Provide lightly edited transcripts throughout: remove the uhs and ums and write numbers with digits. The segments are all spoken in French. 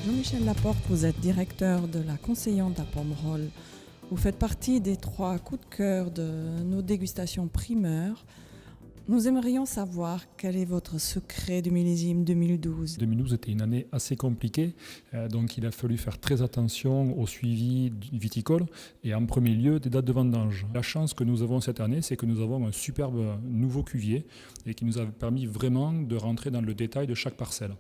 Jean-Michel Laporte, vous êtes directeur de la conseillante à Pomerol. Vous faites partie des 3 coups de cœur de nos dégustations primeurs. Nous aimerions savoir quel est votre secret du millésime 2012. 2012 était une année assez compliquée, donc il a fallu faire très attention au suivi viticole et en premier lieu des dates de vendange. La chance que nous avons cette année, c'est que nous avons un superbe nouveau cuvier et qui nous a permis vraiment de rentrer dans le détail de chaque parcelle.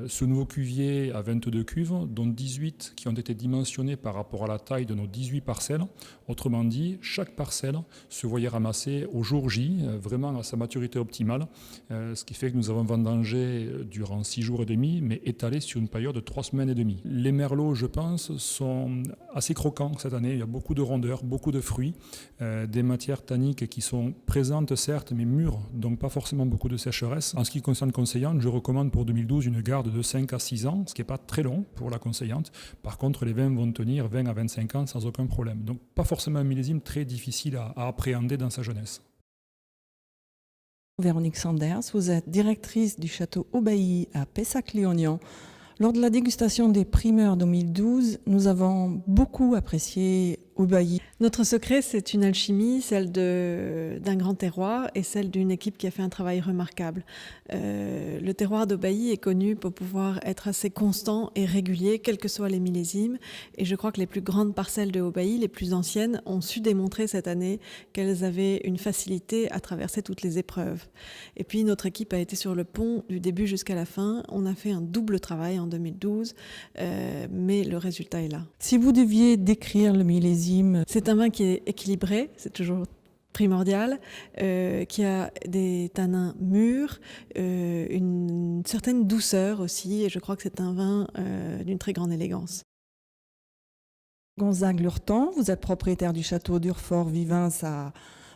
Ce nouveau cuvier a 22 cuves, dont 18 qui ont été dimensionnées par rapport à la taille de nos 18 parcelles. Autrement dit, chaque parcelle se voyait ramasser au jour J, vraiment à sa maturité optimale, ce qui fait que nous avons vendangé durant 6 jours et demi, mais étalé sur une période de 3 semaines et demie. Les merlots, je pense, sont assez croquants cette année. Il y a beaucoup de rondeur, beaucoup de fruits, des matières tanniques qui sont présentes certes, mais mûres, donc pas forcément beaucoup de sécheresse. En ce qui concerne conseillante, je recommande pour 2012 une garde de 5 à 6 ans, ce qui n'est pas très long pour la conseillante. Par contre, les vins vont tenir 20 à 25 ans sans aucun problème. Donc pas forcément un millésime très difficile à appréhender dans sa jeunesse. Véronique Sanders, vous êtes directrice du château Aubailly à Pessac-Léognan. Lors de la dégustation des primeurs 2012, nous avons beaucoup apprécié Aubailly. Notre secret, c'est une alchimie, celle d'un grand terroir et celle d'une équipe qui a fait un travail remarquable. Le terroir d'Aubailly est connu pour pouvoir être assez constant et régulier, quels que soient les millésimes. Et je crois que les plus grandes parcelles de Aubailly, les plus anciennes, ont su démontrer cette année qu'elles avaient une facilité à traverser toutes les épreuves. Et puis notre équipe a été sur le pont du début jusqu'à la fin. On a fait un double travail en 2012, mais le résultat est là. Si vous deviez décrire le millésime, c'est un vin qui est équilibré, c'est toujours primordial, qui a des tanins mûrs, une certaine douceur aussi, et je crois que c'est un vin d'une très grande élégance. Gonzague Lurton, vous êtes propriétaire du château d'Urfort-Vivens à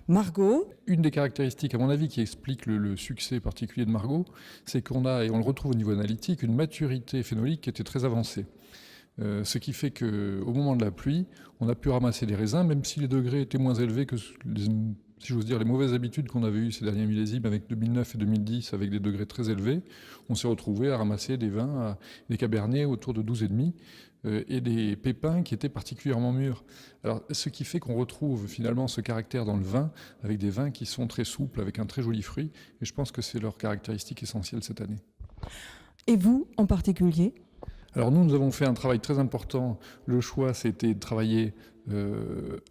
Margaux. Une des caractéristiques, à mon avis, qui explique le succès particulier de Margaux, c'est qu'on a, et on le retrouve au niveau analytique, une maturité phénolique qui était très avancée. Ce qui fait qu'au moment de la pluie, on a pu ramasser des raisins, même si les degrés étaient moins élevés que, si j'ose dire, les mauvaises habitudes qu'on avait eues ces derniers millésimes avec 2009 et 2010, avec des degrés très élevés. On s'est retrouvé à ramasser des vins, des cabernets autour de 12,5 et des pépins qui étaient particulièrement mûrs. Alors, ce qui fait qu'on retrouve finalement ce caractère dans le vin, avec des vins qui sont très souples, avec un très joli fruit. Et je pense que c'est leur caractéristique essentielle cette année. Et vous, en particulier ? Alors nous avons fait un travail très important. Le choix, c'était de travailler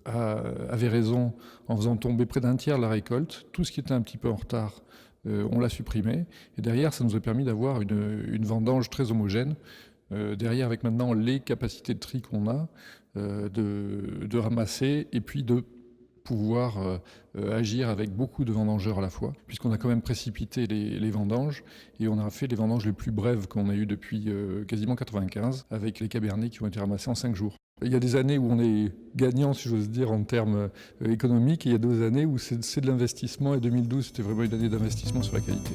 à Véraison en faisant tomber près d'un tiers la récolte. Tout ce qui était un petit peu en retard, on l'a supprimé. Et derrière, ça nous a permis d'avoir une vendange très homogène. Derrière, avec maintenant les capacités de tri qu'on a, de ramasser et puis de pouvoir agir avec beaucoup de vendangeurs à la fois, puisqu'on a quand même précipité les vendanges, et on a fait les vendanges les plus brèves qu'on a eues depuis quasiment 95, avec les cabernets qui ont été ramassés en 5 jours. Il y a des années où on est gagnant, si j'ose dire, en termes économiques, et il y a 2 années où c'est de l'investissement, et 2012, c'était vraiment une année d'investissement sur la qualité.